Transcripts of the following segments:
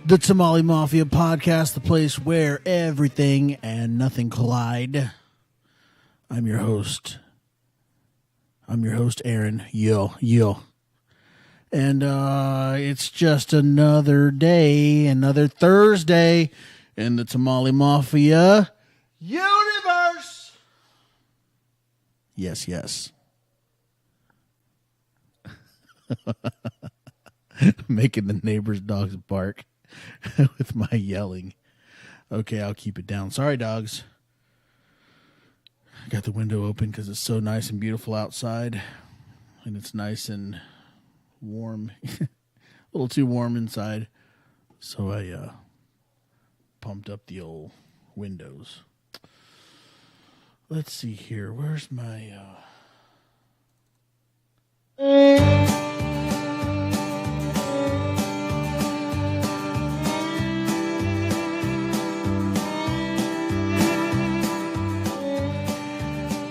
The Tamale Mafia podcast, the place where everything and nothing collide. I'm your host, Aaron. Yo. And it's just another day, another Thursday in the Tamale Mafia universe. Yes. Making the neighbor's dogs bark with my yelling. Okay, I'll keep it down. Sorry, dogs. I got the window open because it's so nice and beautiful outside. And it's nice and warm. A little too warm inside. So I pumped up the old windows. Let's see here. Where's my...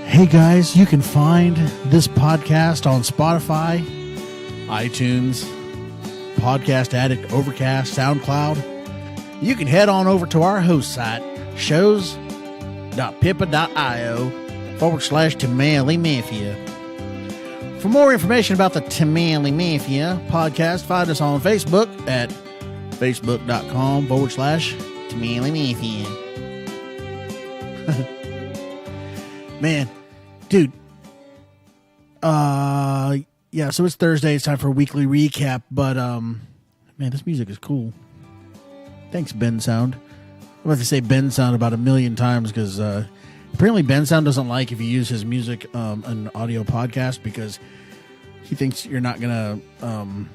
Hey guys, you can find this podcast on Spotify, iTunes, Podcast Addict, Overcast, SoundCloud. You can head on over to our host site, shows.pippa.io/Tamale Mafia. For more information about the Tamale Mafia podcast, find us on Facebook at facebook.com/Tamale Mafia. Man, dude. Yeah, so it's Thursday. It's time for a weekly recap. But, man, this music is cool. Thanks, Ben Sound. I'm about to say Ben Sound about a million times because apparently Ben Sound doesn't like if you use his music in an audio podcast because he thinks you're not going to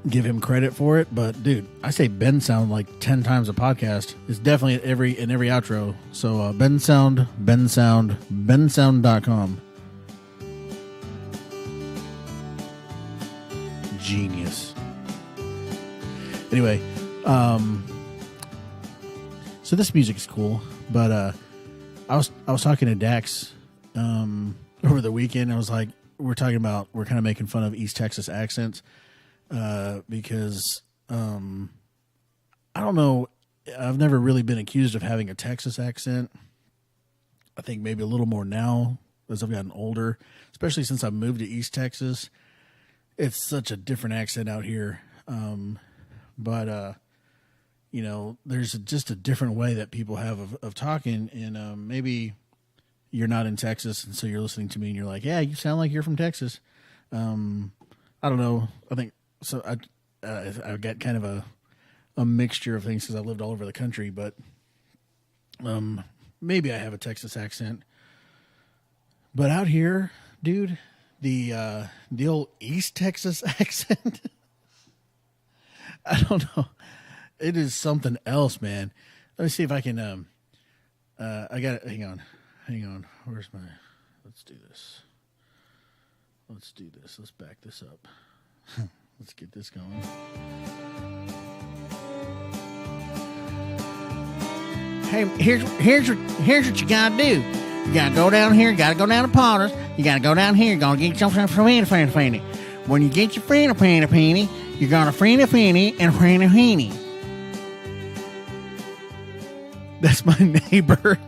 give him credit for it. But, dude, I say Ben Sound like 10 times a podcast. It's definitely in every outro. So, Ben Sound, bensound.com. Genius. Anyway, so this music is cool, but I was talking to Dax over the weekend. I was like, we're kind of making fun of East Texas accents because I don't know, I've never really been accused of having a Texas accent. I think maybe a little more now as I've gotten older, especially since I moved to East Texas. It's such a different accent out here. But you know, there's just a different way that people have of talking. And maybe you're not in Texas, and so you're listening to me and you're like, yeah, you sound like you're from Texas. I don't know. I think so. I got kind of a mixture of things because I lived all over the country, but maybe I have a Texas accent. But out here, dude, the old East Texas accent, I don't know. It is something else, man. Let me see if I can. I got it. Hang on. Where's my? Let's do this. Let's back this up. Let's get this going. Hey, here's what you gotta do. You gotta go down here. You gotta go down to Potter's. You gotta go down here. You're gonna get yourself some fanny. When you get your fanny, you're gonna fanny and fanny. That's my neighbor.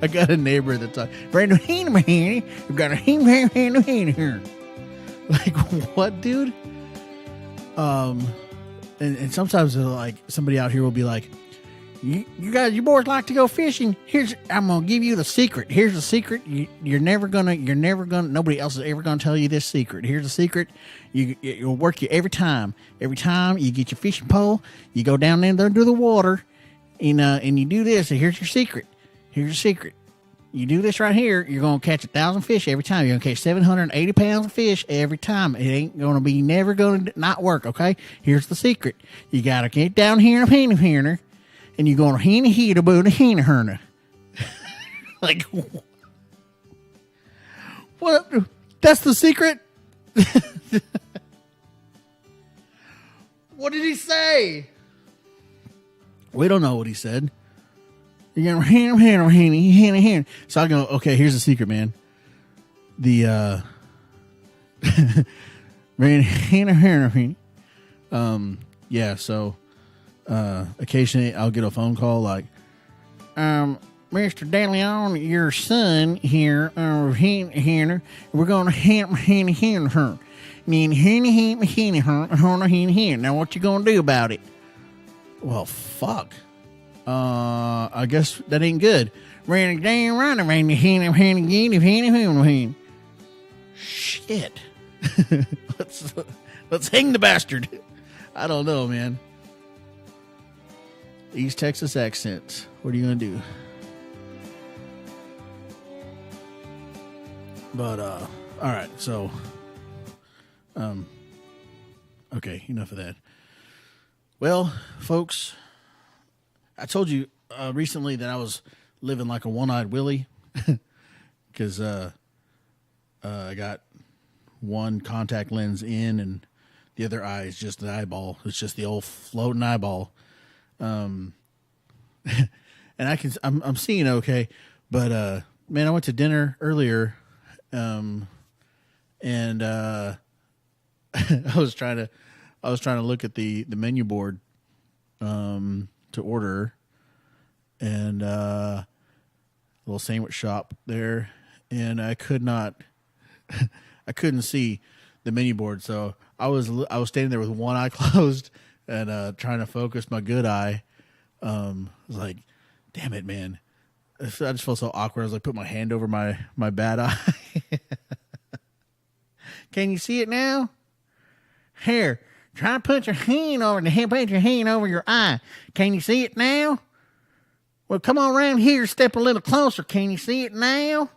I got a neighbor that's like, you got a here. Like, what, dude? And sometimes like somebody out here will be like, you guys, you boys like to go fishing. I'm gonna give you the secret. Here's the secret. You're never gonna. Nobody else is ever gonna tell you this secret. Here's the secret. It'll work you every time. Every time you get your fishing pole, you go down there under the water, and you do this. And here's your secret. You do this right here, you're gonna catch 1,000 fish every time. You're gonna catch 780 pounds of fish every time. It ain't gonna be never gonna not work. Okay. Here's the secret. You gotta get down here in a penny herner. And you're going to heat about a hen herner. Like, what? That's the secret? What did he say? We don't know what he said. You're going to hen. So I go, okay, here's the secret, man. The, Yeah, so occasionally I'll get a phone call like, Mr. DeLeon, your son here, here, we're going to help her. Now what you going to do about it? Well, fuck. I guess that ain't good. Shit. Let's hang the bastard. I don't know, man. East Texas accents. What are you going to do? But, all right. So, okay. Enough of that. Well, folks, I told you recently that I was living like a one-eyed Willie because I got one contact lens in and the other eye is just the eyeball. It's just the old floating eyeball. And I'm seeing okay, but man, I went to dinner earlier, and I was trying to look at the menu board to order, and little sandwich shop there, and I couldn't see the menu board, so I was standing there with one eye closed and trying to focus my good eye. I was like, damn it, man. I just felt so awkward. I was like, put my hand over my bad eye. Can you see it now? Here, try to put your hand over your eye. Can you see it now? Well, come on around here, step a little closer. Can you see it now?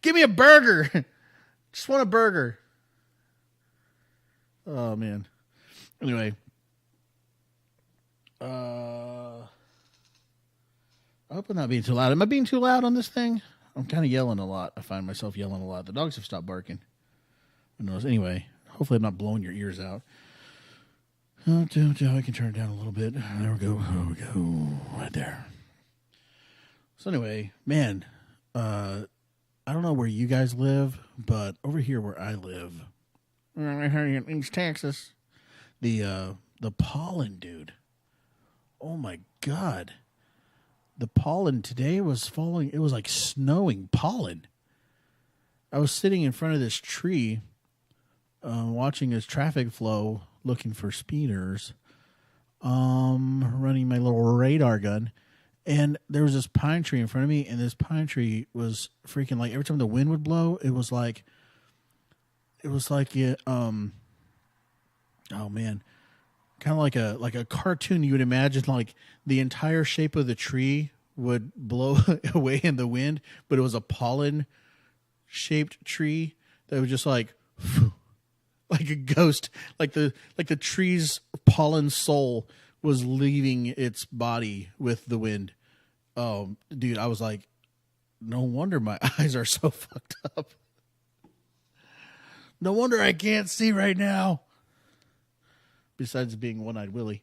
Give me a burger. Just want a burger. Oh, man. Anyway. I hope I'm not being too loud. Am I being too loud on this thing? I'm kind of yelling a lot. I find myself yelling a lot. The dogs have stopped barking. Who knows? Anyway, hopefully I'm not blowing your ears out. I can turn it down a little bit. There we go. There we go. Right there. So anyway, man, I don't know where you guys live, but over here where I live, in East Texas, the pollen, dude. Oh my God. The pollen today was falling. It was like snowing pollen. I was sitting in front of this tree, watching this traffic flow, looking for speeders, running my little radar gun. And there was this pine tree in front of me, and this pine tree was freaking like every time the wind would blow, it was like oh man, kind of like a cartoon. You would imagine like the entire shape of the tree would blow away in the wind, but it was a pollen shaped tree that was just like a ghost, like the tree's pollen soul was leaving its body with the wind. Oh, dude, I was like, no wonder my eyes are so fucked up. No wonder I can't see right now. Besides being one-eyed Willie.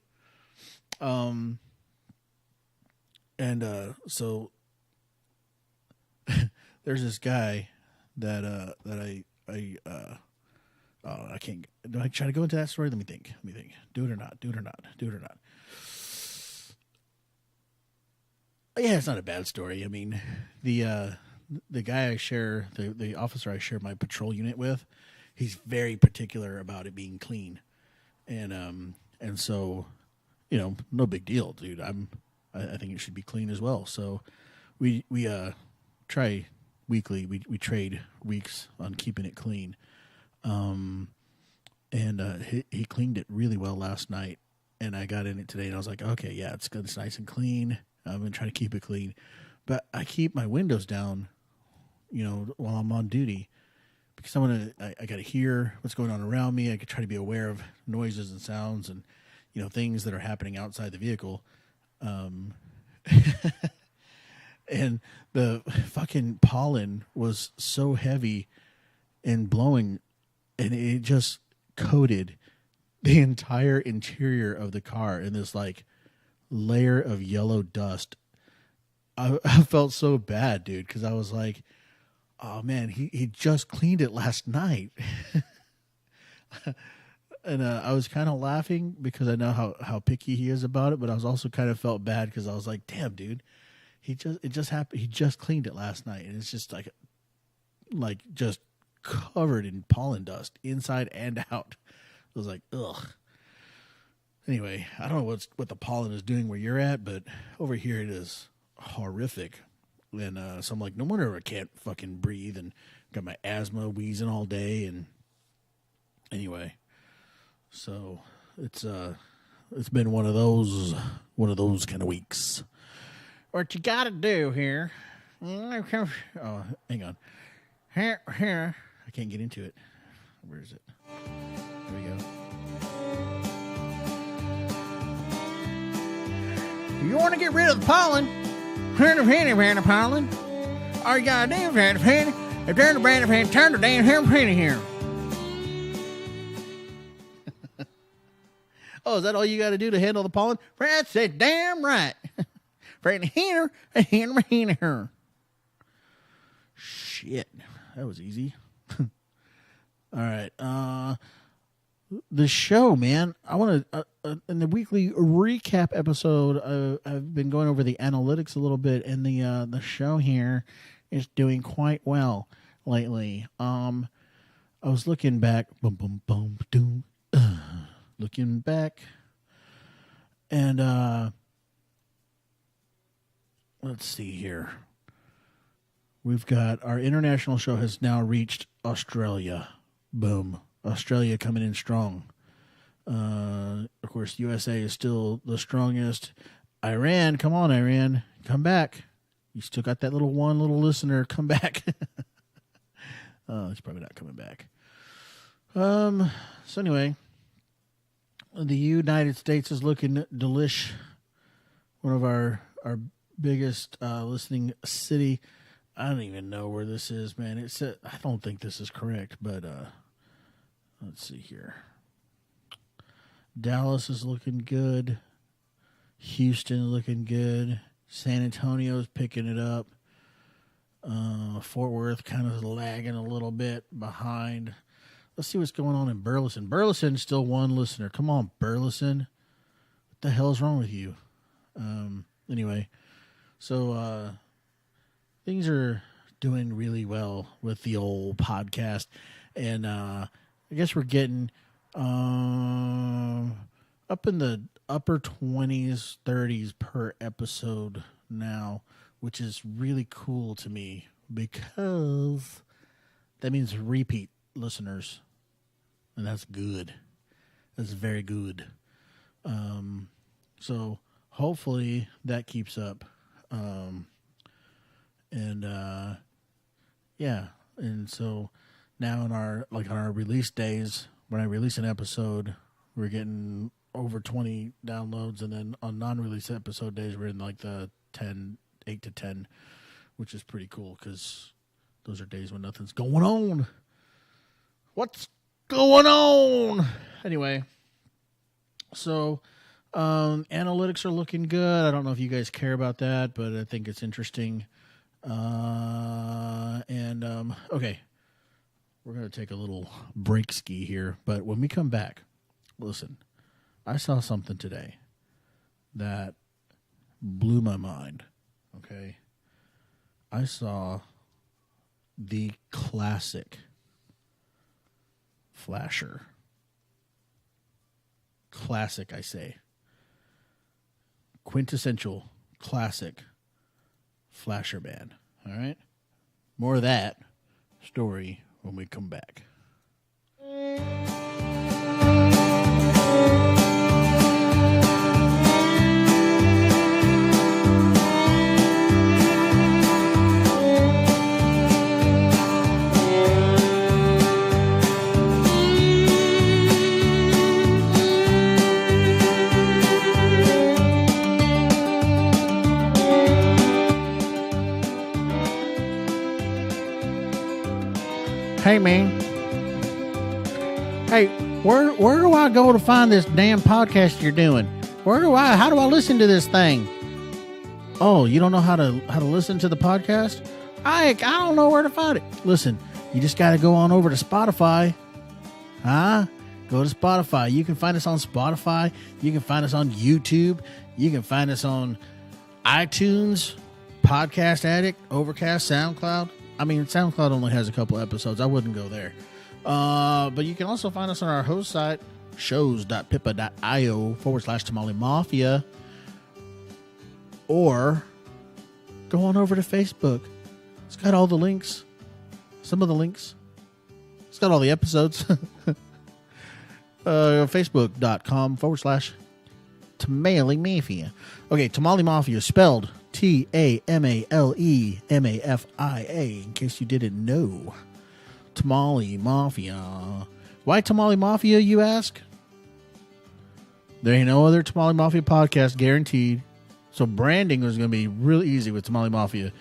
So there's this guy that I can't. Do I try to go into that story? Let me think. Do it or not. Yeah, it's not a bad story. I mean, the guy I share, the officer I share my patrol unit with, he's very particular about it being clean, and so, you know, no big deal, dude. I think it should be clean as well. So we try weekly. We trade weeks on keeping it clean. He cleaned it really well last night, and I got in it today, and I was like, okay, yeah, it's good. It's nice and clean. I'm going to try to keep it clean, but I keep my windows down, you know, while I'm on duty, because I got to hear what's going on around me. I could try to be aware of noises and sounds and, you know, things that are happening outside the vehicle. And the fucking pollen was so heavy and blowing, and it just coated the entire interior of the car in this like layer of yellow dust. I felt so bad, dude, because I was like, oh man, he just cleaned it last night. And I was kind of laughing because I know how picky he is about it, but I was also kind of felt bad because I was like, damn, dude, it just happened. He just cleaned it last night, and it's just like just covered in pollen dust inside and out. I was like, ugh. Anyway, I don't know what the pollen is doing where you're at, but over here it is horrific. And so I'm like, no wonder I can't fucking breathe and got my asthma wheezing all day. And anyway, so it's been one of those kind of weeks. What you got to do here? Oh, hang on. Here. I can't get into it. Where is it? There we go. You want to get rid of the pollen? Turn the pollen. All you gotta do is turn the penny. If turn the brand of penny, turn the damn hair penny here. Oh, is that all you got to do to handle the pollen? That's it, damn right. Right here, here. Shit, that was easy. All right, the show, man. I want to in the weekly recap episode. I've been going over the analytics a little bit, and the show here is doing quite well lately. I was looking back, looking back, and let's see here. We've got our international show has now reached Australia. Boom. Australia coming in strong. Of course, USA is still the strongest. Iran, come on, Iran. Come back. You still got that little listener. Come back. He's probably not coming back. So anyway, the United States is looking delish. One of our biggest listening city. I don't even know where this is, man. I don't think this is correct, but let's see here. Dallas is looking good. Houston looking good. San Antonio's picking it up. Fort Worth kind of lagging a little bit behind. Let's see what's going on in Burleson. Burleson still one listener. Come on, Burleson. What the hell is wrong with you? Anyway, so things are doing really well with the old podcast. And I guess we're getting up in the upper 20s, 30s per episode now, which is really cool to me because that means repeat listeners. And that's good. That's very good. So hopefully that keeps up. Yeah. And so now on our release days, when I release an episode, we're getting over 20 downloads, and then on non-release episode days, we're in like the 8 to 10, which is pretty cool because those are days when nothing's going on. What's going on? Anyway, so analytics are looking good. I don't know if you guys care about that, but I think it's interesting. Okay. We're going to take a little break ski here, but when we come back, listen, I saw something today that blew my mind, okay? I saw the classic flasher. Classic, I say. Quintessential classic flasher band, all right? More of that story when we come back. Hey, man. Hey, where do I go to find this damn podcast you're doing? How do I listen to this thing? Oh, you don't know how to listen to the podcast? I don't know where to find it. Listen, you just got to go on over to Spotify. go to Spotify. You can find us on Spotify. You can find us on YouTube. You can find us on iTunes, Podcast Addict, Overcast, SoundCloud. I mean, SoundCloud only has a couple episodes. I wouldn't go there. But you can also find us on our host site, shows.pippa.io/Tamale Mafia. Or go on over to Facebook. It's got all the links. Some of the links. It's got all the episodes. Facebook.com/Tamale Mafia. Okay, Tamale Mafia spelled TAMALEMAFIA, in case you didn't know. Tamale Mafia. Why Tamale Mafia, you ask? There ain't no other Tamale Mafia podcast guaranteed. So branding was going to be really easy with Tamale Mafia.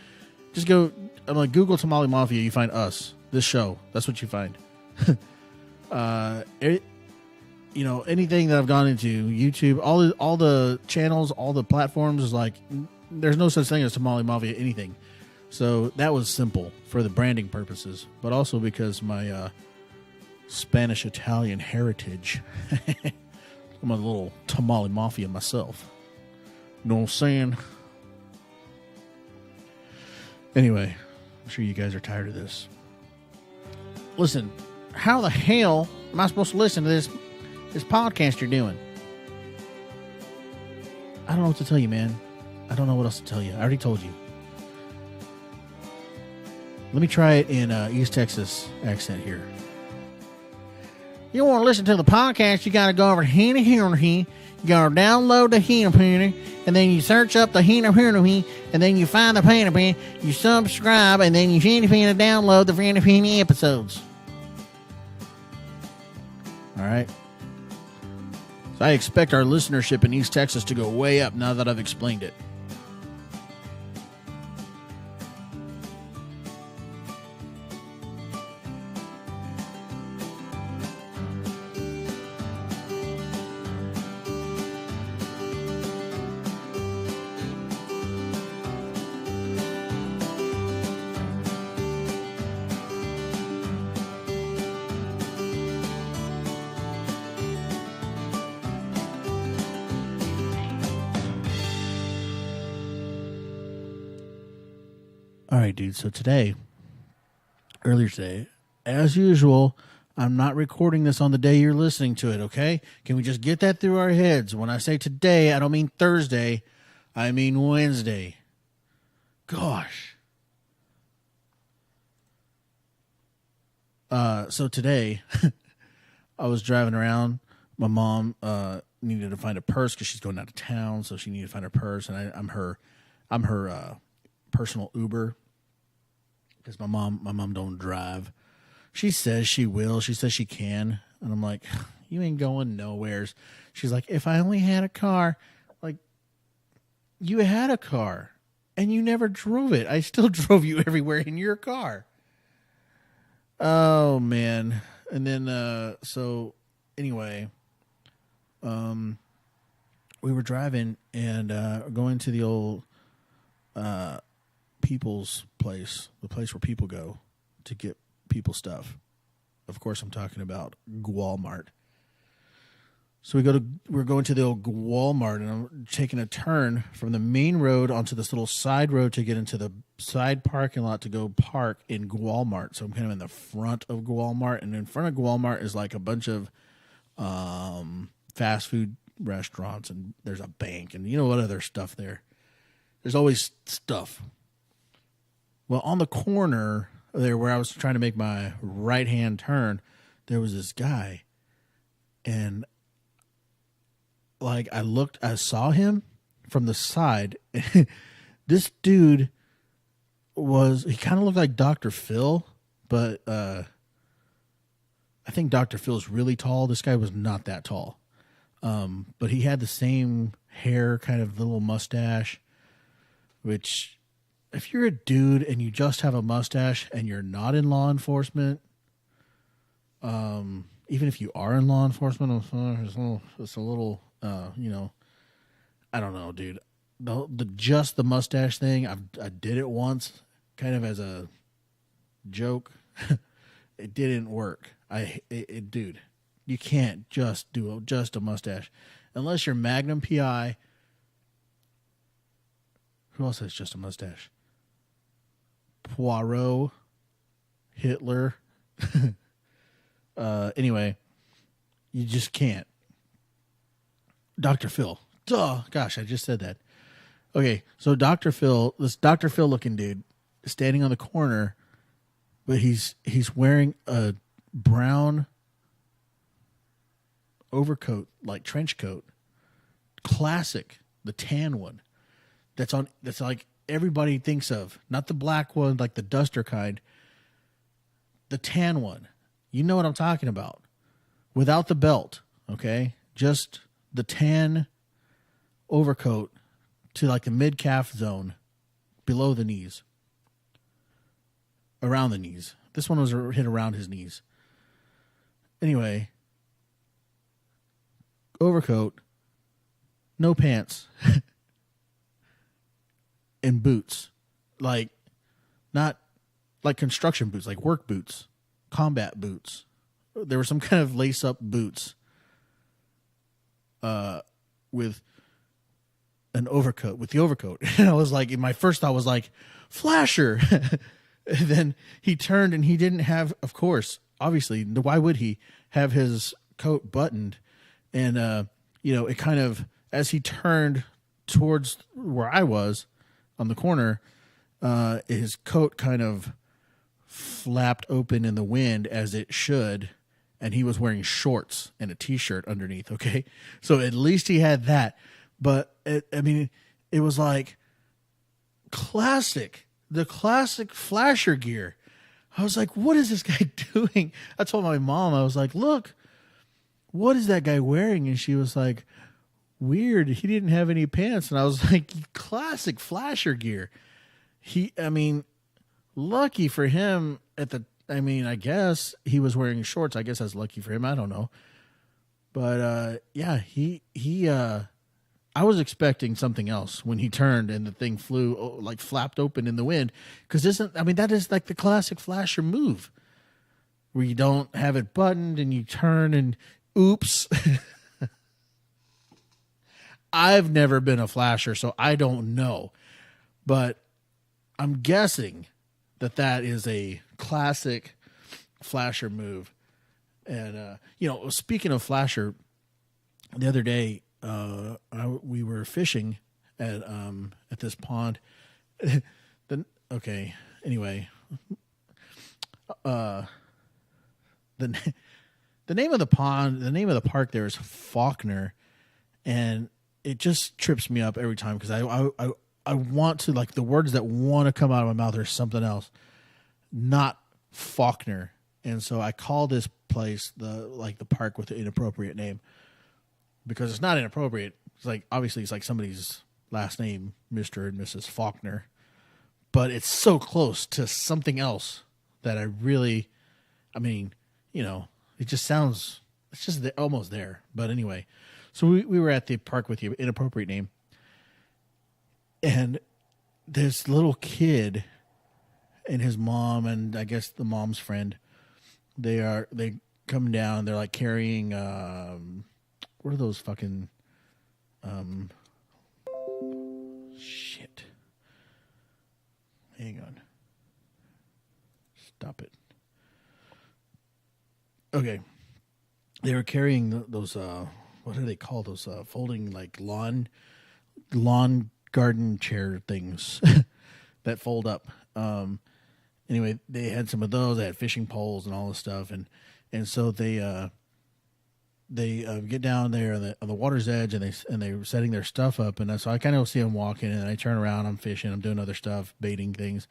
Just go, I'm like, Google Tamale Mafia, you find us. This show. That's what you find. Anything that I've gone into, YouTube, all the channels, all the platforms, is like, there's no such thing as Tamale Mafia anything. So that was simple for the branding purposes, but also because my Spanish-Italian heritage. I'm a little Tamale Mafia myself. You know what I'm saying? Anyway, I'm sure you guys are tired of this. Listen, how the hell am I supposed to listen to this podcast you're doing? I don't know what to tell you, man. I don't know what else to tell you. I already told you. Let me try it in East Texas accent here. You want to listen to the podcast, you got to go over to Hina Hina. You got to download the Hina Hina, and then you search up the Hina Hina, and then you find the Hina Hina, you subscribe, and then you download the Hina Hina episodes. All right. So I expect our listenership in East Texas to go way up now that I've explained it. All right, dude. So earlier today, as usual, I'm not recording this on the day you're listening to it, okay? Can we just get that through our heads? When I say today, I don't mean Thursday. I mean Wednesday. Gosh. So today, I was driving around. My mom needed to find a purse because she's going out of town, so she needed to find her purse, and I'm her personal Uber because my mom don't drive. She says she will. She says she can, and I'm like, you ain't going nowheres. She's like, if I only had a car. Like, you had a car and you never drove it. I still drove you everywhere in your car. Oh man. And then so anyway, we were driving and going to the old people's place, the place where people go to get people stuff. Of course, I'm talking about Walmart. So we're going to the old Walmart, and I'm taking a turn from the main road onto this little side road to get into the side parking lot to go park in Walmart. So I'm kind of in the front of Walmart, and in front of Walmart is like a bunch of fast food restaurants, and there's a bank, and you know what other stuff there. There's always stuff. Well, on the corner there where I was trying to make my right-hand turn, there was this guy, and like I saw him from the side. This dude he kind of looked like Dr. Phil, but I think Dr. Phil's really tall. This guy was not that tall. But he had the same hair, kind of little mustache, which if you're a dude and you just have a mustache and you're not in law enforcement, even if you are in law enforcement, it's a little, I don't know, dude. The mustache thing, I did it once, kind of as a joke. It didn't work. Dude, You can't just do just a mustache. Unless you're Magnum PI. Who else has just a mustache? Poirot. Hitler. Anyway, you just can't. Dr. Phil. Duh. Gosh, I just said that. Okay, so Dr. Phil, this Dr. Phil looking dude, is standing on the corner, but he's wearing a brown overcoat, like trench coat, classic, the tan one. That's like everybody thinks of, not the black one, like the duster kind. The tan one. You know what I'm talking about. Without the belt, okay? Just the tan overcoat to like the mid-calf zone, below the knees. Around the knees. This one was hit around his knees. Anyway, overcoat, no pants, and boots. Like, not like construction boots, like work boots, combat boots. There were some kind of lace-up boots with an overcoat, with the overcoat. And I was like, my first thought was like, Flasher. And then he turned and he didn't have, of course, obviously, why would he have his coat buttoned? And, it kind of, as he turned towards where I was on the corner, his coat kind of flapped open in the wind as it should. And he was wearing shorts and a t-shirt underneath. Okay. So at least he had that. But it was like the classic Flasher gear. I was like, what is this guy doing? I told my mom, I was like, look, what is that guy wearing? And she was like, weird. He didn't have any pants. And I was like, classic Flasher gear. Lucky for him I guess he was wearing shorts. I guess that's lucky for him. I don't know. But, I was expecting something else when he turned and the thing flew, like flapped open in the wind. Because that is like the classic Flasher move where you don't have it buttoned and you turn and oops. I've never been a Flasher, so I don't know. But I'm guessing that is a classic Flasher move. And, speaking of Flasher, the other day, we were fishing at this pond. Anyway, the name of the pond, the name of the park there is Faulkner, and it just trips me up every time because I want to, like, the words that want to come out of my mouth are something else, not Faulkner. And so I call this place the park with an inappropriate name. Because it's not inappropriate. It's like, obviously, it's like somebody's last name, Mr. and Mrs. Faulkner. But it's so close to something else that I really, it just sounds, it's just almost there. But anyway, so we were at the park with the inappropriate name. And this little kid and his mom, and I guess the mom's friend, they come down, they're like carrying, what are those fucking shit. Hang on. Stop it. Okay. They were carrying those what do they call those folding like lawn garden chair things that fold up. Anyway, they had some of those, they had fishing poles and all this stuff, and so they get down there on the water's edge, and they were setting their stuff up, and so I kind of see them walking, and I turn around, I'm fishing, I'm doing other stuff, baiting things,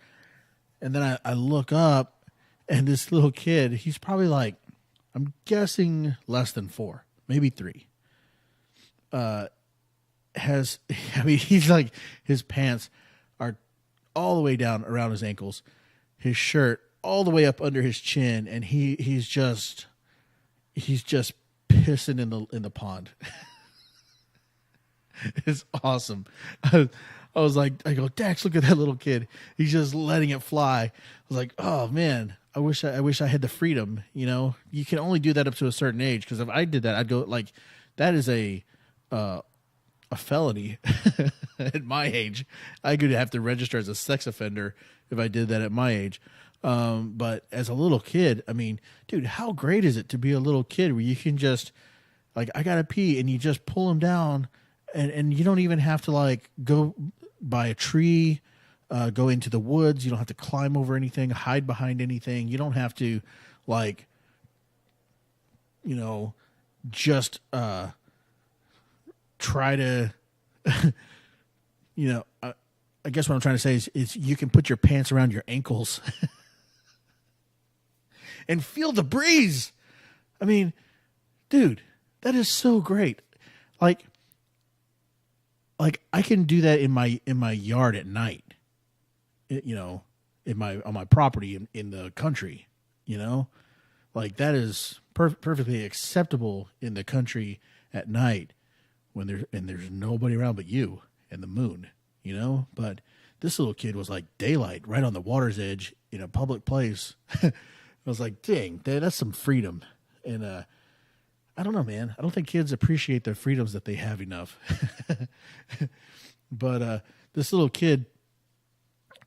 and then I look up, and this little kid, he's probably like, I'm guessing less than 4, maybe 3. He's like, his pants are all the way down around his ankles, his shirt all the way up under his chin, and he's just pissing in the pond. It's awesome. I was like, I go, Dax, look at that little kid. He's just letting it fly. I was like, oh man, I wish I had the freedom. You know, you can only do that up to a certain age. Because if I did that, I'd go like, that is a felony at my age. I could have to register as a sex offender if I did that at my age. But as a little kid, I mean, dude, how great is it to be a little kid where you can just like, I gotta pee, and you just pull them down, and you don't even have to like go by a tree, go into the woods. You don't have to climb over anything, hide behind anything. You don't have to like, you know, just try to, you know, I guess what I'm trying to say is you can put your pants around your ankles and feel the breeze. I mean, dude, that is so great. Like I can do that in my yard at night, you know, on my property in the country, you know, like that is perfectly acceptable in the country at night when there's nobody around but you and the moon, you know. But this little kid was like daylight, right on the water's edge in a public place. I was like, dang, that's some freedom. And I don't know, man. I don't think kids appreciate the freedoms that they have enough. But this little kid,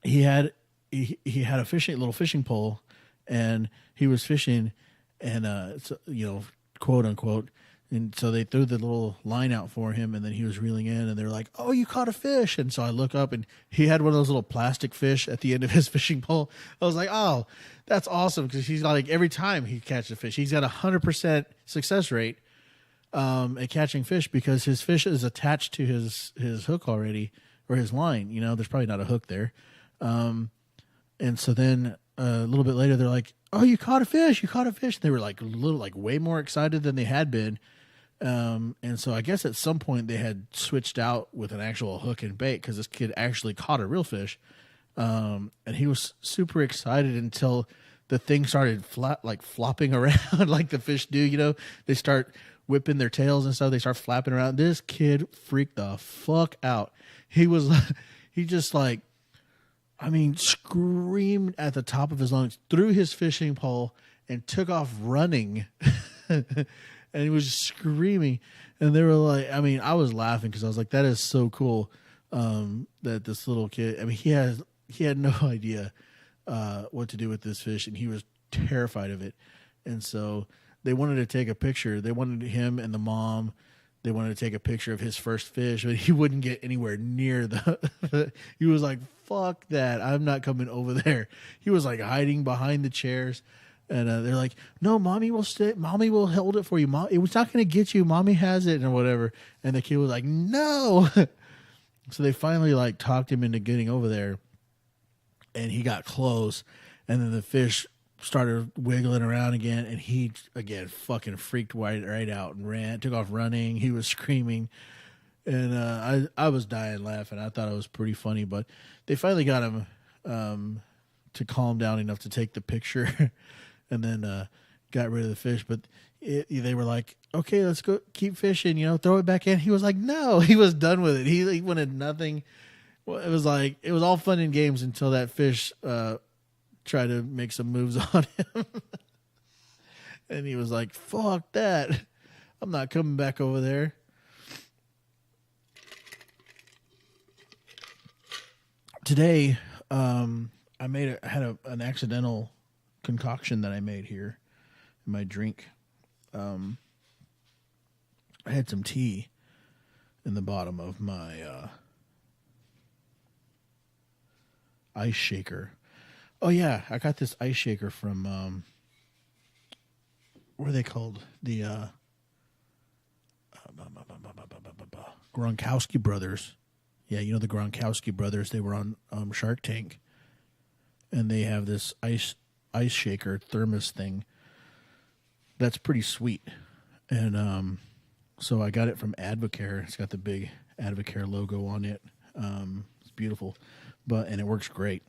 he had a little fishing pole, and he was fishing, and so, you know, quote unquote. And so they threw the little line out for him, and then he was reeling in, and they're like, "Oh, you caught a fish!" And so I look up, and he had one of those little plastic fish at the end of his fishing pole. I was like, "Oh, that's awesome!" Because he's like, every time he catches a fish, he's got 100% success rate at catching fish because his fish is attached to his hook already, or his line. You know, there's probably not a hook there. And so then a little bit later, they're like, "Oh, you caught a fish! You caught a fish!" And they were like way more excited than they had been. And so I guess at some point they had switched out with an actual hook and bait because this kid actually caught a real fish. And he was super excited until the thing started flopping around like the fish do. You know, they start whipping their tails and stuff. They start flapping around. This kid freaked the fuck out. He just like, I mean, screamed at the top of his lungs, threw his fishing pole, and took off running. And he was just screaming. And they were like, I mean, I was laughing because I was like, that is so cool that this little kid, I mean, he had no idea what to do with this fish, and he was terrified of it. And so they wanted to take a picture. They wanted him and the mom, they wanted to take a picture of his first fish, but he wouldn't get anywhere near he was like, fuck that. I'm not coming over there. He was like hiding behind the chairs. And they're like, no, mommy will stay. Mommy will hold it for you. Mom, it was not going to get you. Mommy has it, and whatever. And the kid was like, no. So they finally like talked him into getting over there, and he got close. And then the fish started wiggling around again, and he again fucking freaked right out and took off running. He was screaming, and I was dying laughing. I thought it was pretty funny, but they finally got him to calm down enough to take the picture. And then got rid of the fish. But they were like, okay, let's go keep fishing, you know, throw it back in. He was like, no, he was done with it. He wanted nothing. Well, it was all fun and games until that fish tried to make some moves on him. And he was like, fuck that. I'm not coming back over there. Today, I had an accidental concoction that I made here in my drink. I had some tea in the bottom of my ice shaker. Oh yeah, I got this ice shaker from what are they called? The Gronkowski brothers. Yeah, you know the Gronkowski brothers. They were on Shark Tank, and they have this ice shaker thermos thing that's pretty sweet. And so I got it from Advocare. It's got the big Advocare logo on it. It's beautiful, and it works great.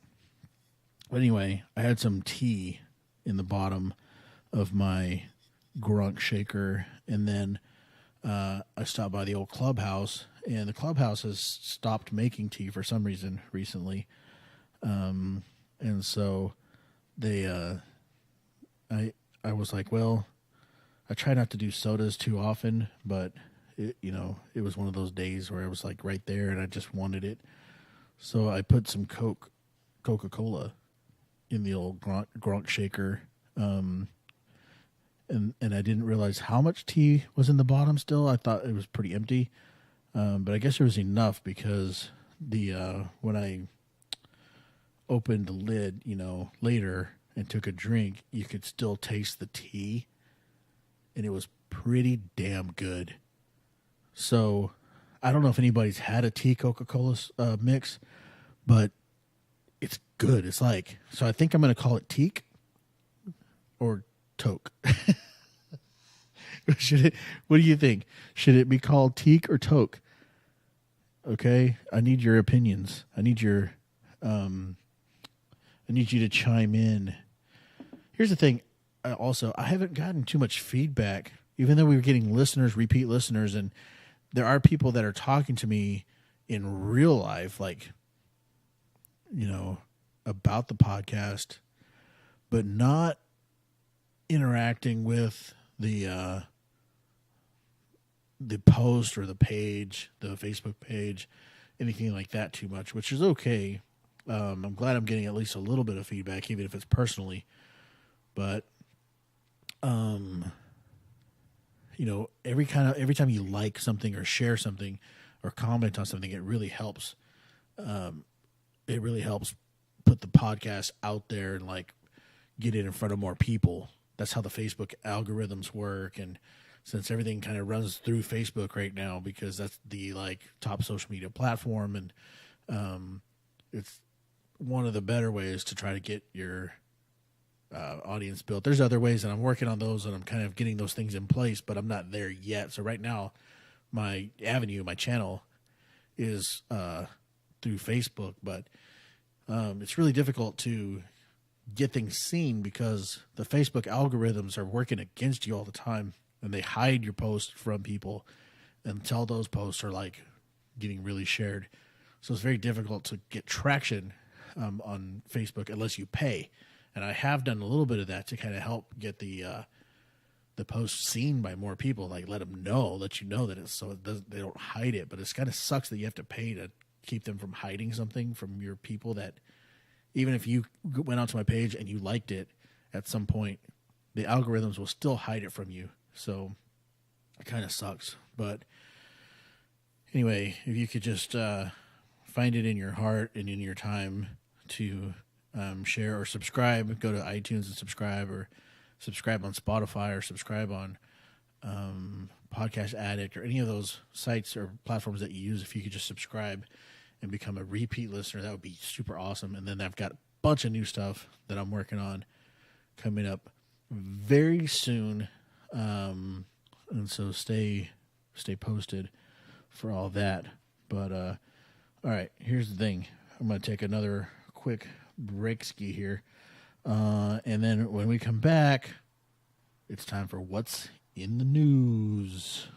But anyway, I had some tea in the bottom of my Gronk shaker, and then I stopped by the old clubhouse, and the clubhouse has stopped making tea for some reason recently. And so they I was like, well, I try not to do sodas too often, but it was one of those days where I was like right there and I just wanted it. So I put some Coca-Cola in the old Gronk shaker. And I didn't realize how much tea was in the bottom still. I thought it was pretty empty. But I guess there was enough because when I opened the lid, later and took a drink, you could still taste the tea, and it was pretty damn good. So I don't know if anybody's had a tea Coca-Cola mix, but it's good. It's like, so I think I'm going to call it Teak or Toke. What do you think? Should it be called Teak or Toke? Okay, I need your opinions. I need you to chime in. Here's the thing. Also, I haven't gotten too much feedback, even though we were getting repeat listeners, and there are people that are talking to me in real life, like, about the podcast, but not interacting with the post or the page, the Facebook page, anything like that too much, which is okay. I'm glad I'm getting at least a little bit of feedback, even if it's personally. But, every time you like something or share something or comment on something, it really helps. It really helps put the podcast out there and like get it in front of more people. That's how the Facebook algorithms work. And since everything kind of runs through Facebook right now, because that's the top social media platform, and it's one of the better ways to try to get your audience built. There's other ways, and I'm working on those, and I'm kind of getting those things in place, but I'm not there yet. So right now, my channel is through Facebook, but it's really difficult to get things seen because the Facebook algorithms are working against you all the time, and they hide your posts from people until those posts are getting really shared. So it's very difficult to get traction on Facebook unless you pay. And I have done a little bit of that to kind of help get the post seen by more people, let them know, let you know that it's so they don't hide it. But it's kind of sucks that you have to pay to keep them from hiding something from your people, that even if you went onto my page and you liked it at some point, the algorithms will still hide it from you. So it kind of sucks. But anyway, if you could just find it in your heart and in your time to share or subscribe, go to iTunes and subscribe, or subscribe on Spotify, or subscribe on Podcast Addict, or any of those sites or platforms that you use. If you could just subscribe and become a repeat listener, that would be super awesome. And then I've got a bunch of new stuff that I'm working on coming up very soon. And so stay posted for all that. But all right, here's the thing. I'm going to take another quick break ski here. And then when we come back, it's time for What's in the News.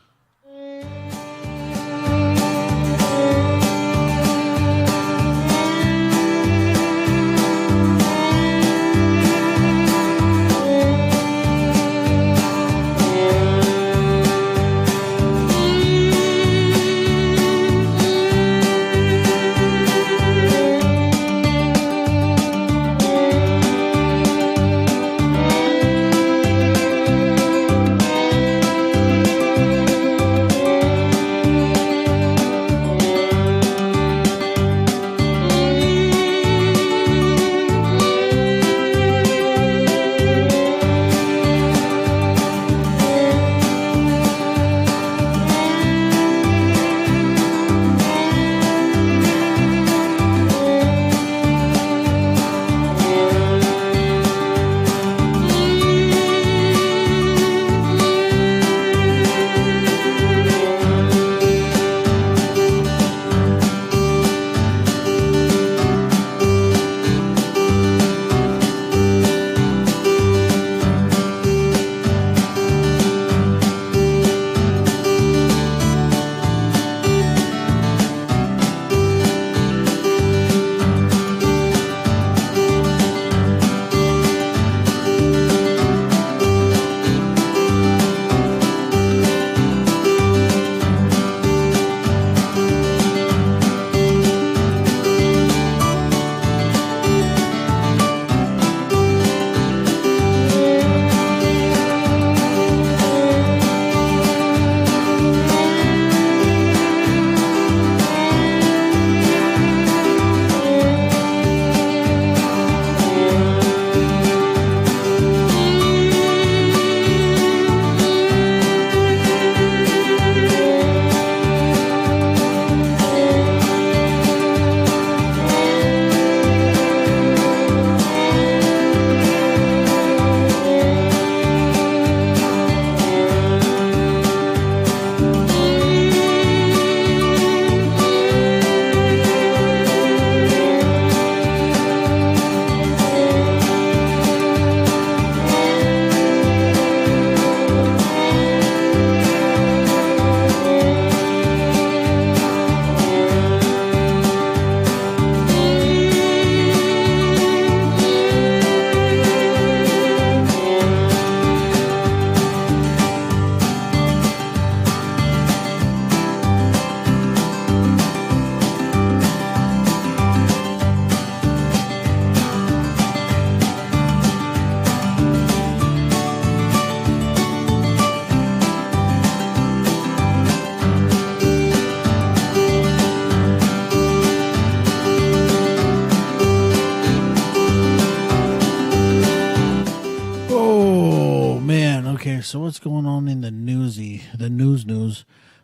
so what's going on in the news?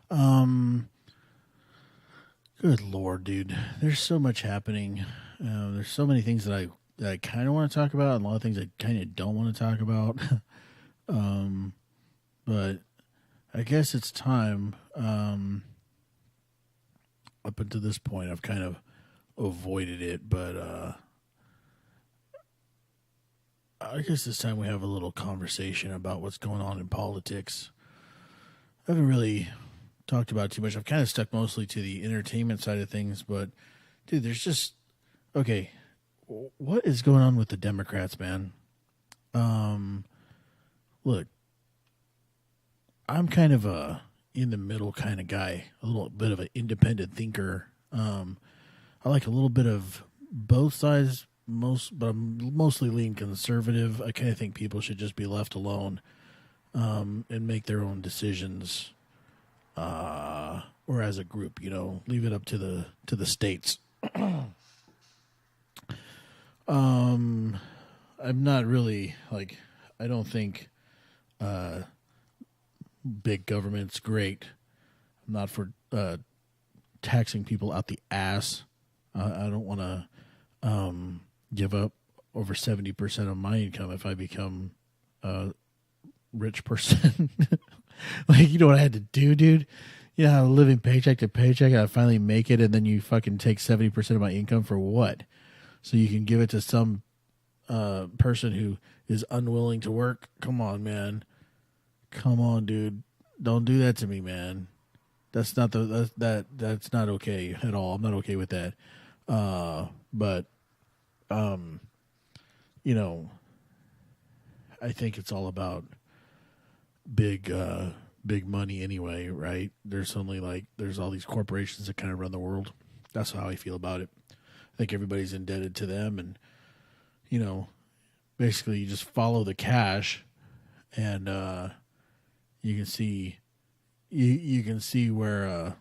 Um, Good Lord, dude. There's so much happening. There's so many things that I kind of want to talk about, and a lot of things I kind of don't want to talk about. But I guess it's time. Up until this point, I've kind of avoided it, but I guess this time we have a little conversation about what's going on in politics. I haven't really talked about it too much. I've kind of stuck mostly to the entertainment side of things, but dude, there's just okay. What is going on with the Democrats, man? Look, I'm kind of a in the middle kind of guy, a little bit of an independent thinker. I like a little bit of both sides, but I'm mostly lean conservative. I kind of think people should just be left alone and make their own decisions, or as a group, leave it up to the states. I'm not really I don't think big government's great. I'm not for taxing people out the ass. I don't want to give up over 70% of my income if I become a rich person. You know what I had to do, dude? You know how living paycheck to paycheck, I finally make it, and then you fucking take 70% of my income for what? So you can give it to some person who is unwilling to work? Come on, man. Come on, dude. Don't do that to me, man. That's not that's not okay at all. I'm not okay with that. But I think it's all about big money anyway, right? There's all these corporations that kind of run the world. That's how I feel about it. I think everybody's indebted to them, and basically you just follow the cash, and you can see where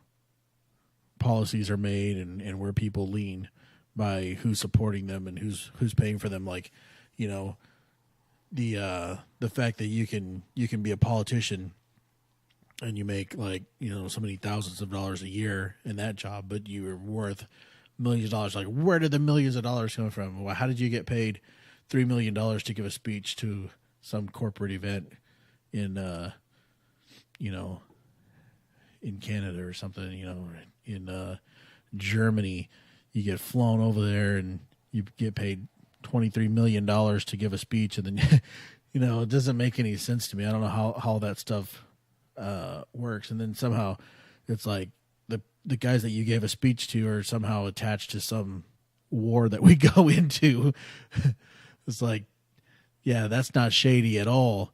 policies are made and where people lean by who's supporting them and who's paying for them. The fact that you can be a politician and you make so many thousands of dollars a year in that job, but you are worth millions of dollars. Like, where did the millions of dollars come from? Well, how did you get paid $3 million to give a speech to some corporate event in in Canada or something? In Germany, you get flown over there and you get paid $23 million to give a speech, and then it doesn't make any sense to me. I don't know how that stuff works, and then somehow it's like the guys that you gave a speech to are somehow attached to some war that we go into. It's like, yeah, that's not shady at all.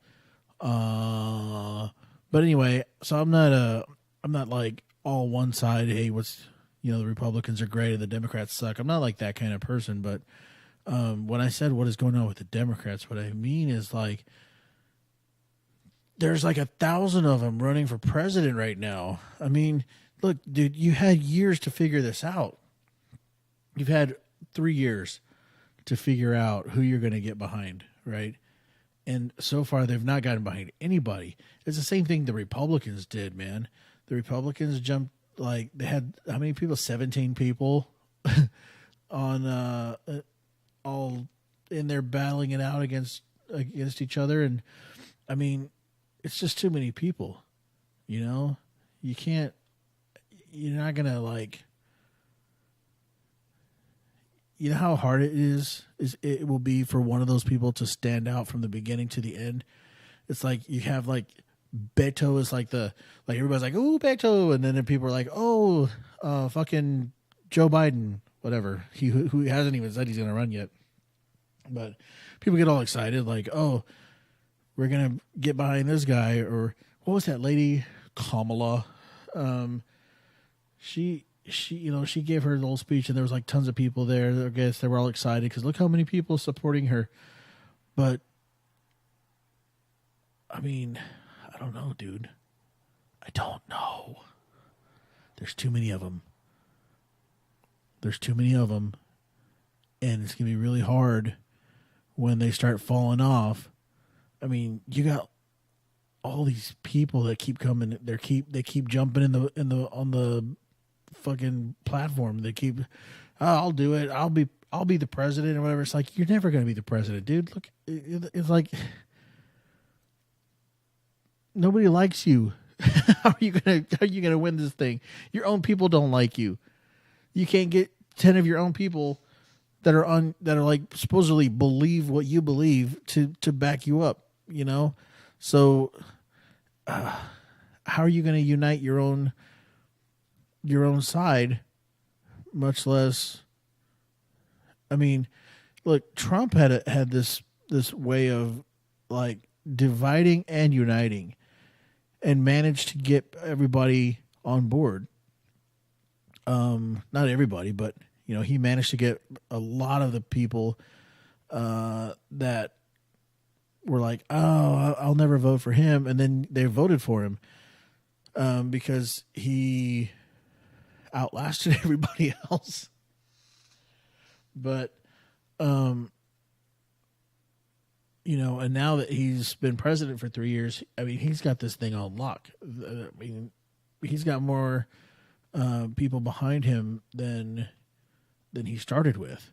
But anyway, so I'm not like all one side. Hey, the Republicans are great and the Democrats suck. I'm not like that kind of person. But when I said what is going on with the Democrats, what I mean is there's 1,000 of them running for president right now. I mean, look, dude, you had years to figure this out. You've had 3 years to figure out who you're going to get behind, right? And so far, they've not gotten behind anybody. It's the same thing the Republicans did, man. The Republicans jumped, they had, how many people? 17 people on all in there battling it out against each other. And, I mean, it's just too many people, You can't, you're not going to, you know how hard it will be for one of those people to stand out from the beginning to the end. It's like you have Beto is everybody's like, oh, Beto, and then people are like, oh, fucking Joe Biden, whatever. Who hasn't even said he's going to run yet. But people get all excited, oh, we're going to get behind this guy. Or what was that lady, Kamala? She gave her little speech, and there was tons of people there. I guess they were all excited because look how many people supporting her. But I mean, I don't know, dude. I don't know. There's too many of them. And it's going to be really hard when they start falling off. I mean, you got all these people that keep coming. They keep jumping on the fucking platform. They keep, oh, I'll do it. I'll be the president or whatever. It's like, you're never going to be the president, dude. Look, it's like nobody likes you. How are you gonna win this thing? Your own people don't like you. You can't get 10 of your own people that are like supposedly believe what you believe to back you up, you know? So how are you going to unite your own side, much less, I mean, look, Trump had this way of like dividing and uniting and managed to get everybody on board. Not everybody, but you know, he managed to get a lot of the people that were like, "Oh, I'll never vote for him," and then they voted for him because he outlasted everybody else. But, you know, and now that he's been president for 3 years, I mean, he's got this thing on lock. I mean, he's got more people behind him than he started with.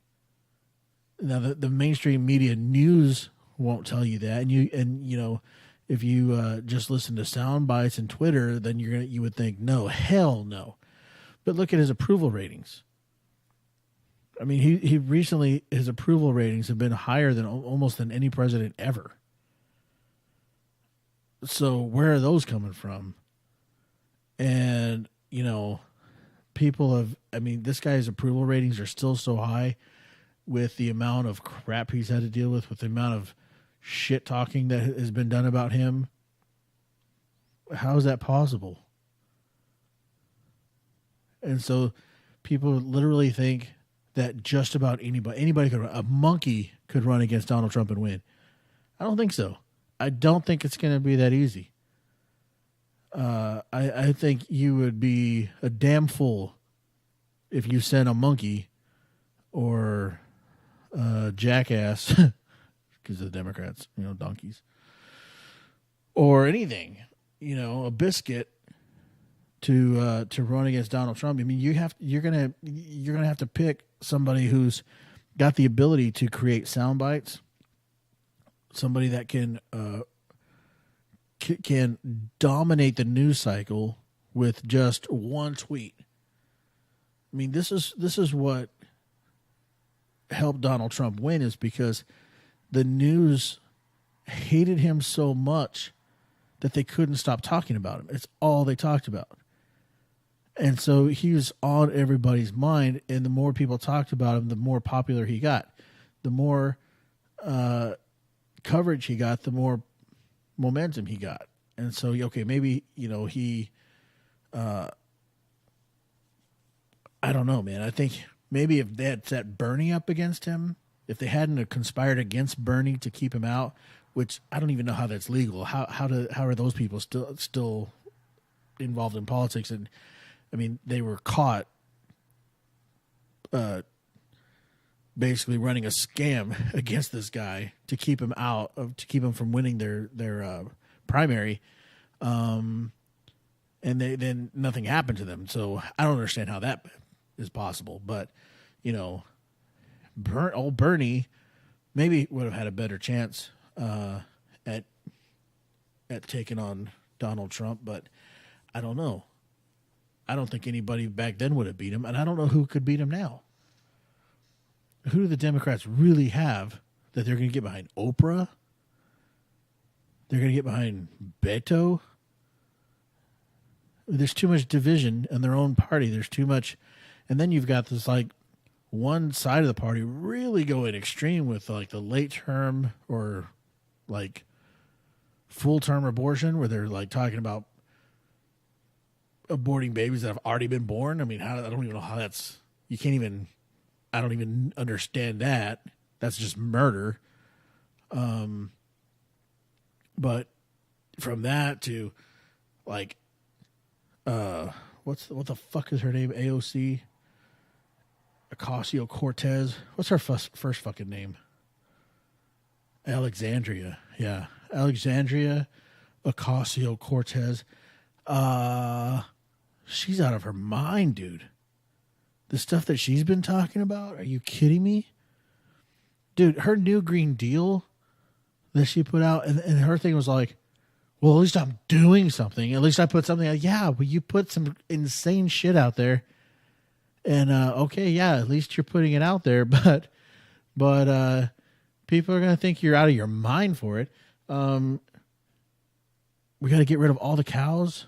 Now, the mainstream media news won't tell you that, and you know, if you just listen to sound bites and Twitter, then you would think, no, hell no. But look at his approval ratings. I mean, he recently, his approval ratings have been higher than almost than any president ever. So where are those coming from? And, you know, this guy's approval ratings are still so high with the amount of crap he's had to deal with the amount of shit talking that has been done about him. How is that possible? And so people literally think that just about anybody could run. A monkey could run against Donald Trump and win. I don't think so. I don't think it's going to be that easy. I think you would be a damn fool if you sent a monkey or a jackass, because of the Democrats, you know, donkeys, or anything, you know, a biscuit to run against Donald Trump. I mean, you're gonna have to pick somebody who's got the ability to create sound bites, somebody that can dominate the news cycle with just one tweet. I mean, this is what helped Donald Trump win, is because the news hated him so much that they couldn't stop talking about him. It's all they talked about. And so he was on everybody's mind, and the more people talked about him, the more popular he got. The more coverage he got, the more momentum he got. And so, okay, maybe, you know, he, I don't know, man. I think maybe if they had set Bernie up against him, if they hadn't conspired against Bernie to keep him out, which I don't even know how that's legal. How are those people still involved in politics? And I mean, they were caught basically running a scam against this guy to keep him out, to keep him from winning their primary. And then nothing happened to them. So I don't understand how that is possible. But, you know, old Bernie maybe would have had a better chance at taking on Donald Trump, but I don't know. I don't think anybody back then would have beat him, and I don't know who could beat him now. Who do the Democrats really have that they're going to get behind? Oprah? They're going to get behind Beto? There's too much division in their own party. There's too much. And then you've got this, like, one side of the party really going extreme with, like, the late term or, like, full term abortion, where they're, like, talking about aborting babies that have already been born. I mean, I don't even know how that's, I don't even understand that. That's just murder. But from that to, like, what the fuck is her name? AOC? Ocasio-Cortez? What's her first fucking name? Alexandria. Yeah. Alexandria Ocasio-Cortez. She's out of her mind, dude. The stuff that she's been talking about, are you kidding me? Dude, her new Green Deal that she put out, and her thing was like, well, at least I'm doing something. At least I put something out. Yeah, but you put some insane shit out there. And, okay, yeah, at least you're putting it out there, but people are going to think you're out of your mind for it. We got to get rid of all the cows,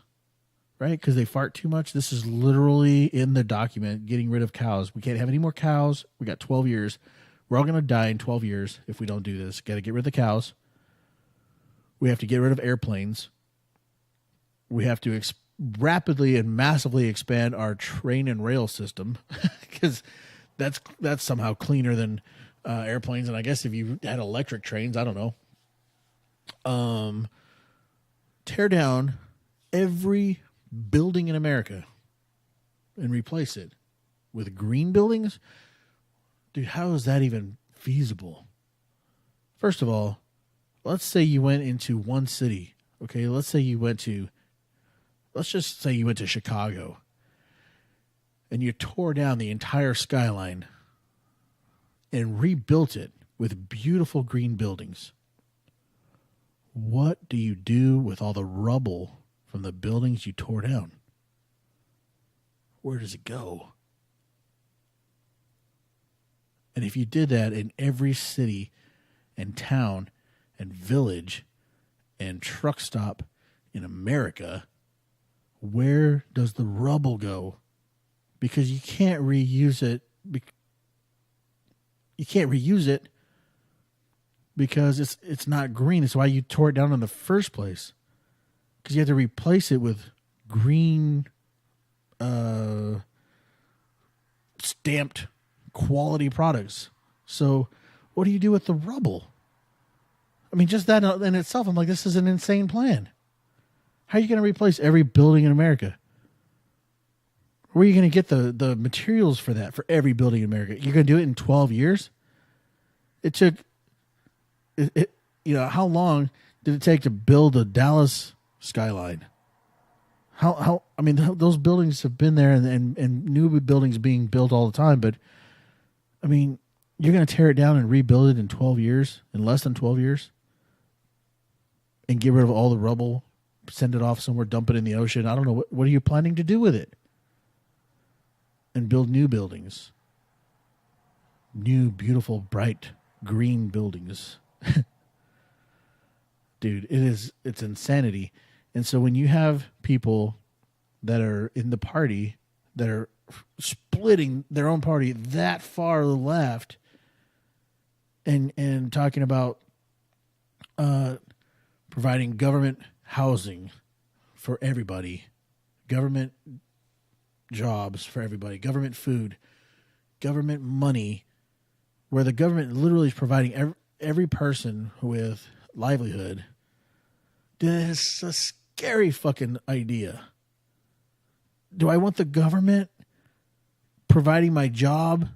right? Because they fart too much. This is literally in the document, getting rid of cows. We can't have any more cows. We got 12 years. We're all going to die in 12 years if we don't do this. Got to get rid of the cows. We have to get rid of airplanes. We have to rapidly and massively expand our train and rail system because that's somehow cleaner than airplanes. And I guess if you had electric trains, I don't know. Tear down every building in America and replace it with green buildings. Dude, how is that even feasible? First of all, let's say you went into one city. Okay, let's just say you went to Chicago and you tore down the entire skyline and rebuilt it with beautiful green buildings. What do you do with all the rubble from the buildings you tore down? Where does it go? And if you did that in every city and town and village and truck stop in America, where does the rubble go? Because you can't reuse it. You can't reuse it because it's not green. It's why you tore it down in the first place. Because you have to replace it with green, stamped quality products. So what do you do with the rubble? I mean, just that in itself, I'm like, this is an insane plan. How are you going to replace every building in America? Where are you going to get the materials for that, for every building in America? You're going to do it in 12 years? It took, how long did it take to build the Dallas skyline? Those buildings have been there and new buildings being built all the time, but I mean, you're going to tear it down and rebuild it in 12 years, in less than 12 years, and get rid of all the rubble, send it off somewhere, dump it in the ocean. I don't know. What are you planning to do with it? And build new buildings. New, beautiful, bright, green buildings. Dude, it's insanity. And so when you have people that are in the party that are splitting their own party that far left and talking about providing government housing for everybody, government jobs for everybody, government food, government money, where the government literally is providing every person with livelihood. This is a scary fucking idea. Do I want the government providing my job,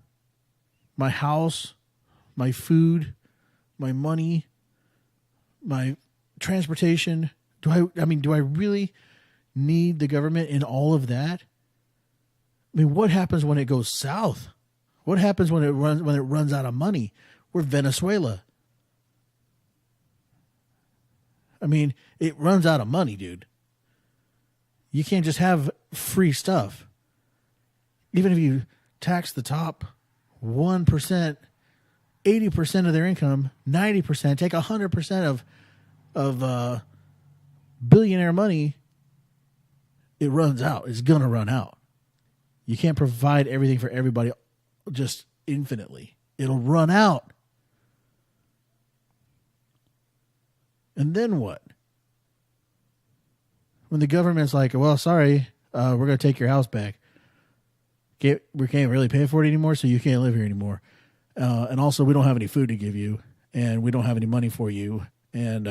my house, my food, my money, my transportation? Do I really need the government in all of that? I mean, what happens when it goes south? What happens when it runs out of money? We're Venezuela. I mean, it runs out of money, dude. You can't just have free stuff. Even if you tax the top 1%, 80% of their income, 90%, take 100% of billionaire money, it runs out. It's going to run out. You can't provide everything for everybody just infinitely. It'll run out. And then what? When the government's like, well, sorry, we're going to take your house back. We can't really pay for it anymore, so you can't live here anymore. And also, we don't have any food to give you, and we don't have any money for you, and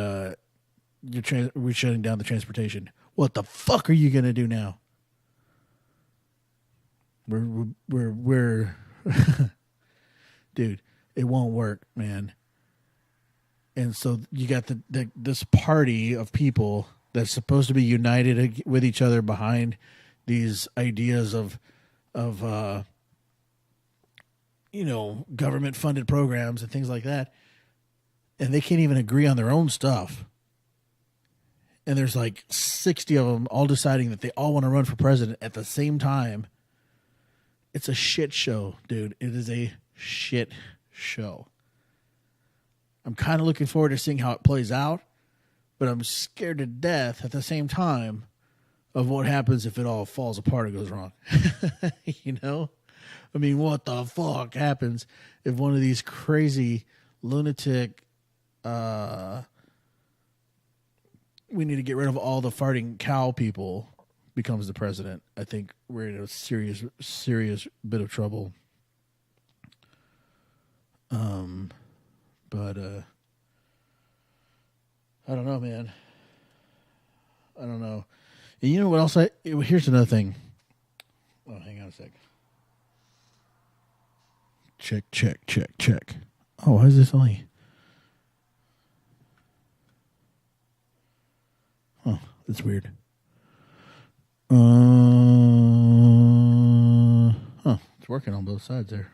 we're shutting down the transportation. What the fuck are you going to do now? We're dude, it won't work, man. And so you got this party of people that's supposed to be united with each other behind these ideas of government funded programs and things like that, and they can't even agree on their own stuff. And there's like 60 of them all deciding that they all want to run for president at the same time. It's a shit show, dude. It is a shit show. I'm kind of looking forward to seeing how it plays out, but I'm scared to death at the same time of what happens if it all falls apart and goes wrong. You know? I mean, what the fuck happens if one of these crazy lunatic, we need to get rid of all the farting cow people becomes the president? I think we're in a serious bit of trouble. But I don't know, man. I don't know. And you know what else? Here's another thing. Oh, hang on a sec. Check. Oh, why is this only? Oh, that's weird. It's working on both sides there.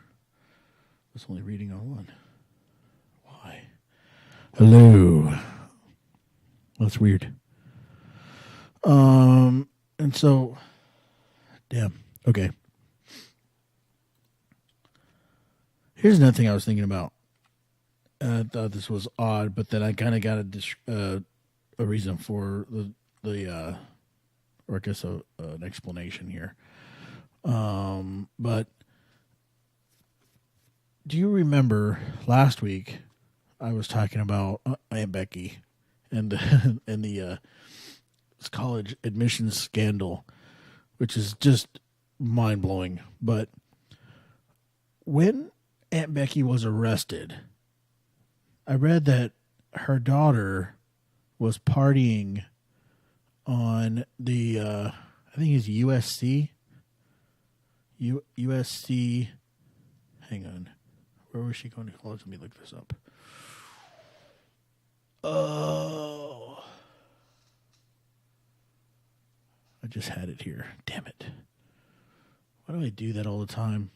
It's only reading on one. Why? Hello. That's weird. And so, damn. Okay. Here's another thing I was thinking about. I thought this was odd, but then I kind of got a reason for the or I guess an explanation here. But do you remember last week I was talking about Aunt Becky and the college admissions scandal, which is just mind blowing. But when Aunt Becky was arrested, I read that her daughter was partying on the I think it's USC. USC. Hang on. Where was she going to college? Let me look this up. Oh. I just had it here. Damn it. Why do I do that all the time?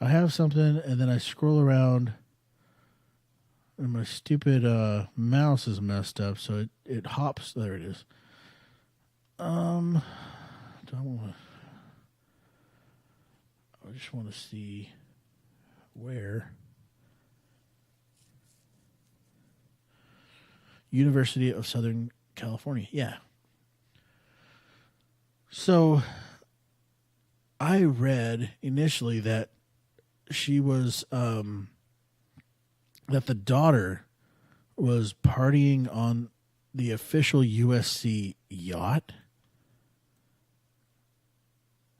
I have something and then I scroll around and my stupid mouse is messed up, so it hops. There it is. I just want to see where. University of Southern California. Yeah. So I read initially that she was that the daughter was partying on the official USC yacht.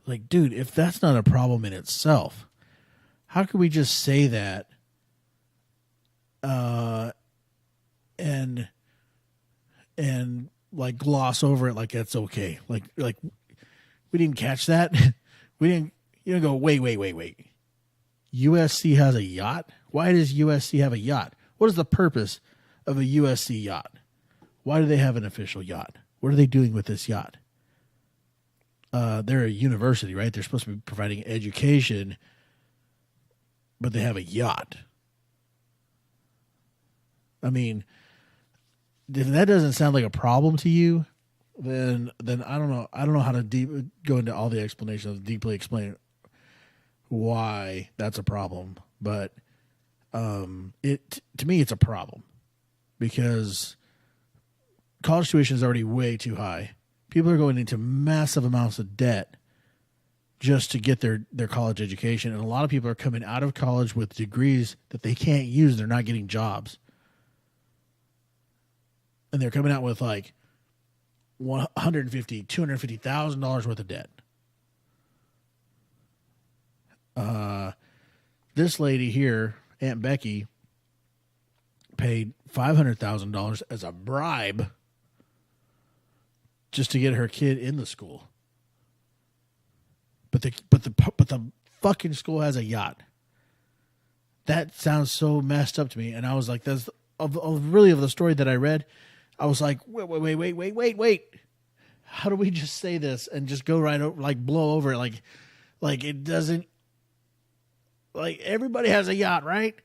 Like, dude, if that's not a problem in itself, how could we just say that and like gloss over it like that's okay? Like we didn't catch that. We didn't go, wait. USC has a yacht? Why does USC have a yacht? What is the purpose of a USC yacht? Why do they have an official yacht? What are they doing with this yacht? They're a university, right? They're supposed to be providing education, but they have a yacht. I mean, if that doesn't sound like a problem to you, then I don't know. I don't know how to go into all the explanations, deeply explain why that's a problem. But to me, it's a problem because college tuition is already way too high. People are going into massive amounts of debt just to get their college education. And a lot of people are coming out of college with degrees that they can't use. They're not getting jobs. And they're coming out with like $150,000, $250,000 worth of debt. This lady here, Aunt Becky, paid $500,000 as a bribe just to get her kid in the school. But the fucking school has a yacht. That sounds so messed up to me. And I was like, that's of the story that I read. I was like, wait. How do we just say this and just go right over, like blow over it? Like it doesn't, like everybody has a yacht, right?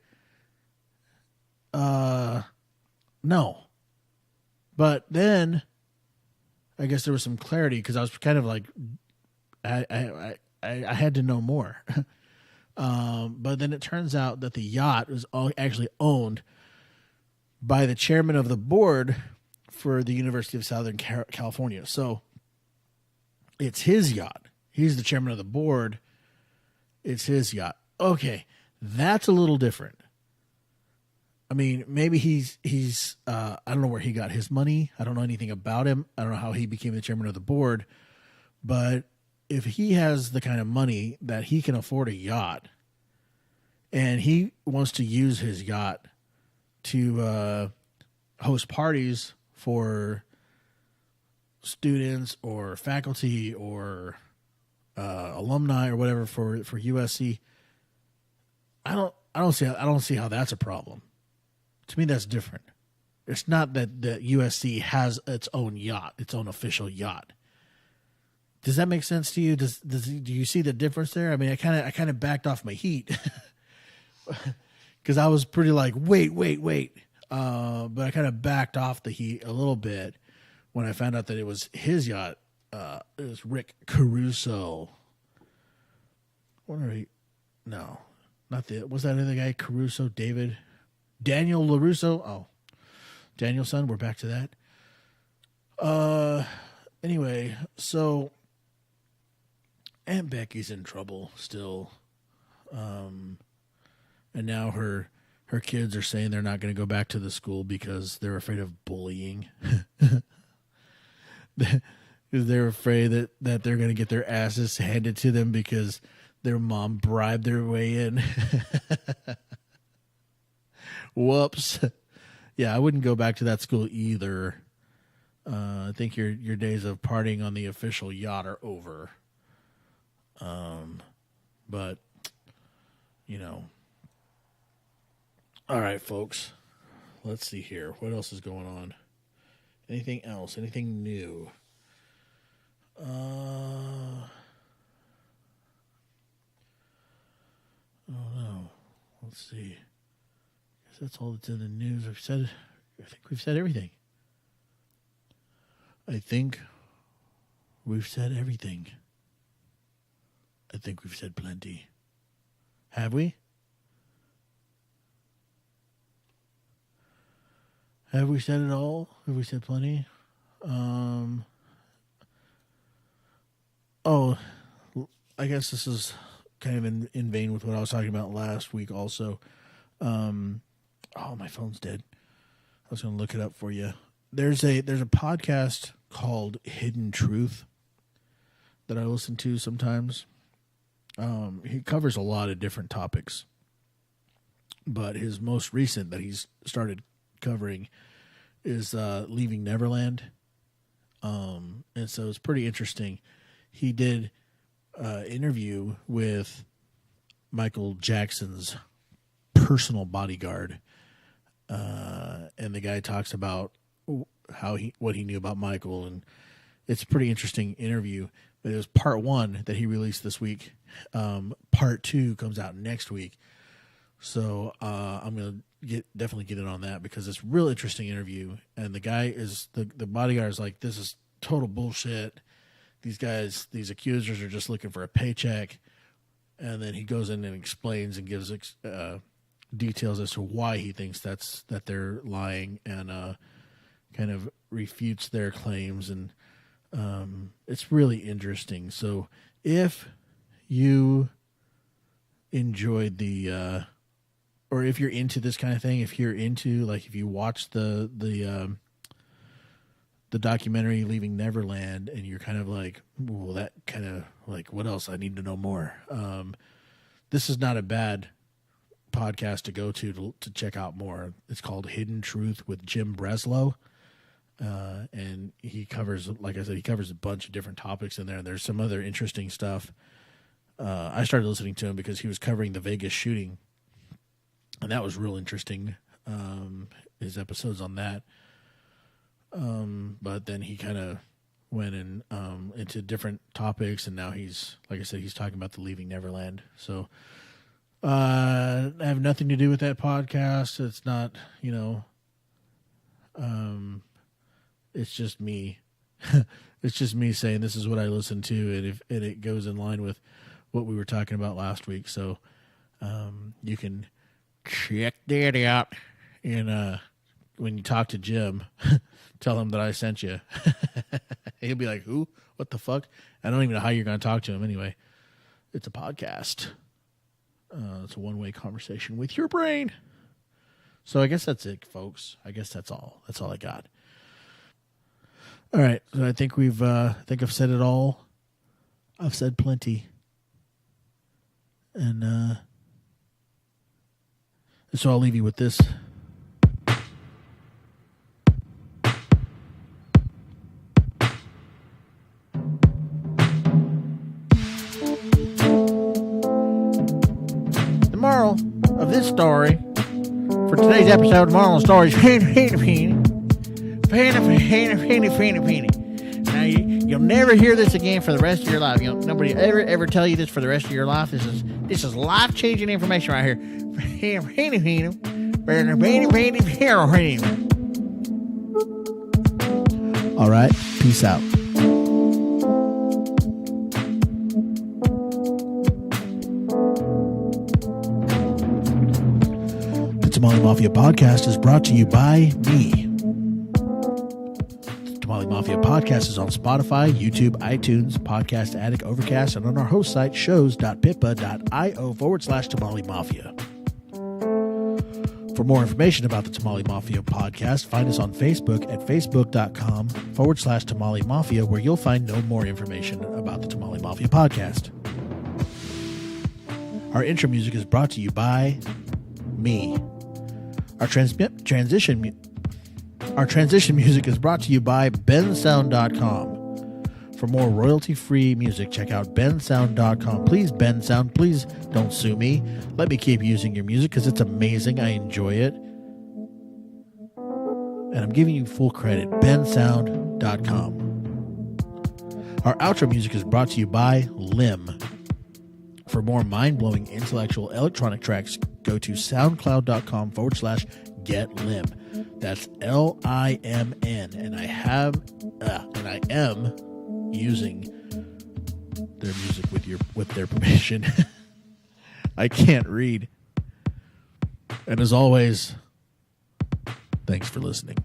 No. But then I guess there was some clarity because I was kind of like, I had to know more. But then it turns out that the yacht was actually owned by the chairman of the board for the University of Southern California. So it's his yacht. He's the chairman of the board. It's his yacht. Okay, that's a little different. I mean, maybe he's I don't know where he got his money. I don't know anything about him. I don't know how he became the chairman of the board. But if he has the kind of money that he can afford a yacht and he wants to use his yacht to host parties for students or faculty or alumni or whatever for USC, I don't see how that's a problem. To me, that's different. It's not that the USC has its own yacht, its own official yacht. Does that make sense to you? Do you see the difference there? I mean, I kind of backed off my heat because I was pretty like, wait. But I kind of backed off the heat a little bit when I found out that it was his yacht. It was Rick Caruso. No, not was that other guy Caruso? Daniel LaRusso. Oh, Danielson. We're back to that. Anyway, so Aunt Becky's in trouble still. And now her kids are saying they're not going to go back to the school because they're afraid of bullying. They're afraid that they're going to get their asses handed to them because their mom bribed their way in. Whoops. Yeah, I wouldn't go back to that school either. I think your days of partying on the official yacht are over. But, you know. All right, folks. Let's see here. What else is going on? Anything else? Anything new? Oh, no. Let's see. I guess that's all that's in the news. I think we've said everything. I think we've said everything. I think we've said plenty. Have we? Have we said it all? Have we said plenty? Oh, I guess this is kind of in vein with what I was talking about last week also. Oh, my phone's dead. I was going to look it up for you. There's a podcast called Hidden Truth that I listen to sometimes. He covers a lot of different topics, but his most recent that he's started covering is Leaving Neverland. And so it's pretty interesting. He did an interview with Michael Jackson's personal bodyguard. And the guy talks about what he knew about Michael, and it's a pretty interesting interview. But it was part 1 that he released this week. Part 2 comes out next week. So I'm gonna definitely get in on that because it's a real interesting interview. And the guy is the bodyguard is like, this is total bullshit. These accusers are just looking for a paycheck. And then he goes in and explains and gives details as to why he thinks that they're lying, and kind of refutes their claims. And it's really interesting. So if you enjoyed or if you're into this kind of thing, if you're into, like, if you watch the documentary Leaving Neverland and you're kind of like, well, that kind of like, what else? I need to know more. This is not a bad podcast to go to check out more. It's called Hidden Truth with Jim Breslow. And he covers, like I said, he covers a bunch of different topics in there. There's some other interesting stuff. I started listening to him because he was covering the Vegas shooting, and that was real interesting. His episodes on that. But then he kind of went into different topics, and now he's, like I said, he's talking about the Leaving Neverland. So I have nothing to do with that podcast. It's not, it's just me. It's just me saying this is what I listen to, and it goes in line with what we were talking about last week. So you can check that out, and when you talk to Jim, tell him that I sent you. He'll be like, "Who? What the fuck?" I don't even know how you're going to talk to him anyway. It's a podcast. It's a one-way conversation with your brain. So I guess that's it, folks. I guess that's all. That's all I got. All right. So I think I've said it all. I've said plenty. And so I'll leave you with this. The moral of this story for today's episode, moral of the story is penny. Now you'll never hear this again for the rest of your life. Nobody ever tell you this for the rest of your life. This is life changing information right here. All right, peace out. The Tamale Mafia podcast is brought to you by me. The Tamale Mafia podcast is on Spotify, YouTube, iTunes, Podcast Addict, Overcast, and on our host site, shows.pippa.io/Tamale Mafia. For more information about the Tamale Mafia podcast, find us on Facebook at facebook.com/Tamale Mafia, where you'll find no more information about the Tamale Mafia podcast. Our intro music is brought to you by me. Our transition music is brought to you by bensound.com. For more royalty-free music, check out bensound.com. Please, Bensound, please don't sue me. Let me keep using your music because it's amazing. I enjoy it. And I'm giving you full credit. bensound.com. Our outro music is brought to you by Lim. For more mind-blowing intellectual electronic tracks, go to soundcloud.com/getlim. That's LIMN. And I am using their music with their permission. I can't read. And as always, thanks for listening.